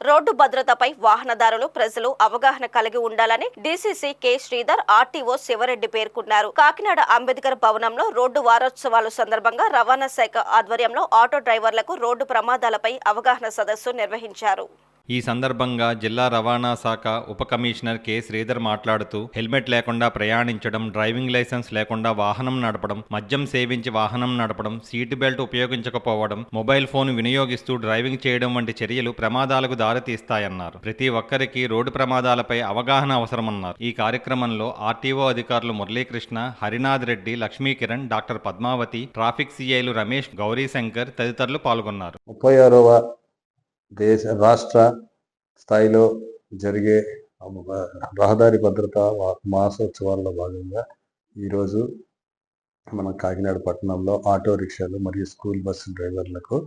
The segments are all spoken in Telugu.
రోడ్డు భద్రతపై వాహనదారులు ప్రజలు అవగాహన కలిగి ఉండాలని DCC K Sridhar RTO Siva Reddy పేర్కొన్నారు. కాకినాడ అంబేద్కర్ భవనంలో రోడ్డు వారోత్సవాల సందర్భంగా రవాణా శాఖ ఆధ్వర్యంలో ఆటో డ్రైవర్లకు రోడ్డు ప్రమాదాలపై అవగాహన సదస్సు నిర్వహించారు. ఈ సందర్భంగా జిల్లా రవాణా శాఖ ఉప కమిషనర్ కె శ్రీధర్ మాట్లాడుతూ హెల్మెట్ లేకుండా ప్రయాణించడం, డ్రైవింగ్ లైసెన్స్ లేకుండా వాహనం నడపడం, మద్యం సేవించి వాహనం నడపడం, సీటు బెల్ట్ ఉపయోగించకపోవడం, మొబైల్ ఫోన్ వినియోగిస్తూ డ్రైవింగ్ చేయడం వంటి చర్యలు ప్రమాదాలకు దారితీస్తాయన్నారు. ప్రతి ఒక్కరికి రోడ్డు ప్రమాదాలపై అవగాహన అవసరమన్నారు. ఈ కార్యక్రమంలో ఆర్టీఓ అధికారులు మురళీకృష్ణ, హరినాథ్ రెడ్డి, లక్ష్మీకిరణ్, డాక్టర్ పద్మావతి, ట్రాఫిక్ సిఐలు రమేష్, గౌరీశంకర్ తదితరులు పాల్గొన్నారు. రాష్ట్ర స్థాయిలో జరిగే రహదారి భద్రత మాసోత్సవాల్లో భాగంగా ఈరోజు మన కాకినాడ పట్టణంలో ఆటో రిక్షాలు మరియు స్కూల్ బస్సు డ్రైవర్లకు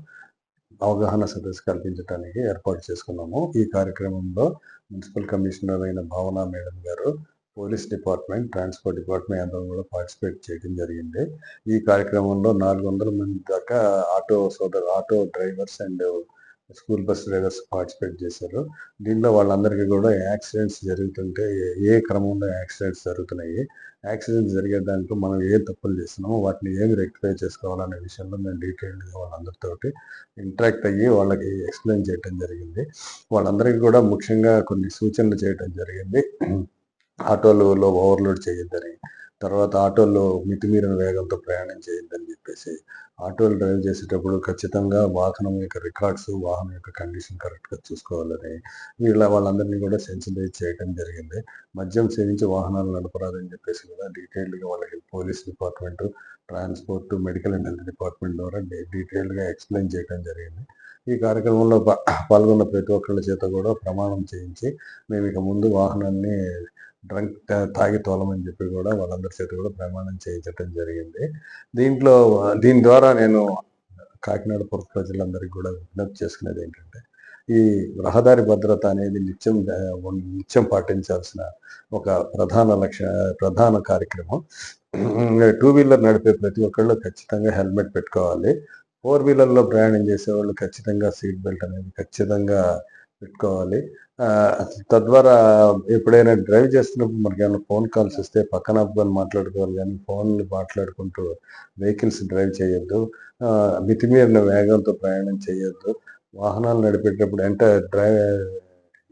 అవగాహన సదస్సు కల్పించడానికి ఏర్పాటు చేసుకున్నాము. ఈ కార్యక్రమంలో మున్సిపల్ కమిషనర్ అయిన భావన మేడం గారు, పోలీస్ డిపార్ట్మెంట్, ట్రాన్స్పోర్ట్ డిపార్ట్మెంట్ అందరూ కూడా పార్టిసిపేట్ చేయడం జరిగింది. ఈ కార్యక్రమంలో 400 మంది దాకా auto drivers and school bus drivers participate చేశారు. దీంట్లో వాళ్ళందరికీ కూడా యాక్సిడెంట్స్ జరుగుతుంటే ఏ క్రమంలో యాక్సిడెంట్స్ జరుగుతున్నాయి, యాక్సిడెంట్స్ జరిగేదానికి మనం ఏ తప్పులు చేస్తున్నామో వాటిని ఏమి రెక్టిఫై చేసుకోవాలనే విషయంలో మేము డీటెయిల్డ్గా వాళ్ళందరితోటి ఇంటరాక్ట్ అయ్యి వాళ్ళకి ఎక్స్ప్లెయిన్ చేయడం జరిగింది. వాళ్ళందరికీ కూడా ముఖ్యంగా కొన్ని సూచనలు చేయడం జరిగింది. ఆటోలలో ఓవర్లోడ్ చేయొద్దని, తర్వాత ఆటోల్లో మితిమీరిన వేగంతో ప్రయాణం చేయొద్దని చెప్పేసి, ఆటోలు డ్రైవ్ చేసేటప్పుడు ఖచ్చితంగా వాహనం యొక్క రికార్డ్స్, వాహనం యొక్క కండిషన్ కరెక్ట్గా చూసుకోవాలని వాళ్ళందరినీ కూడా సెన్సిటైజ్ చేయడం జరిగింది. మద్యం సేవించి వాహనాలు నడపరాదని చెప్పేసి కూడా డీటెయిల్డ్గా వాళ్ళకి police department, transport, medical and health department ద్వారా డీటెయిల్డ్గా ఎక్స్ప్లెయిన్ చేయడం జరిగింది. ఈ కార్యక్రమంలో పాల్గొన్న ప్రతి ఒక్కళ్ళ చేత కూడా ప్రమాణం చేయించి మేము ఇక ముందు వాహనాన్ని తాగి తోలమని చెప్పి కూడా వాళ్ళందరి చేత కూడా ప్రమాణం చేయించడం జరిగింది. దీని ద్వారా నేను కాకినాడ పుర ప్రజలందరికీ కూడా విజ్ఞప్తి చేసుకునేది ఏంటంటే, ఈ రహదారి భద్రత అనేది నిత్యం పాటించాల్సిన ఒక ప్రధాన కార్యక్రమం. 2 వీలర్ నడిపే ప్రతి ఒక్కళ్ళు ఖచ్చితంగా హెల్మెట్ పెట్టుకోవాలి. 4 వీలర్లో ప్రయాణం చేసేవాళ్ళు ఖచ్చితంగా సీట్ బెల్ట్ అనేది ఖచ్చితంగా పెట్టుకోవాలి. తద్వారా ఎప్పుడైనా డ్రైవ్ చేస్తున్నప్పుడు మనకి ఏమైనా ఫోన్ కాల్స్ వస్తే పక్కన ఆపుకొని మాట్లాడుకోవాలి, కానీ ఫోన్లు మాట్లాడుకుంటూ వెహికల్స్ డ్రైవ్ చేయొద్దు. మితిమీరిన వేగంతో ప్రయాణం చేయొద్దు. వాహనాలు నడిపేటప్పుడు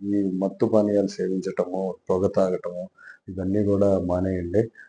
ఈ మత్తు పానీయాలు సేవించటము, పొగ తాగటము ఇవన్నీ కూడా మానేయండి.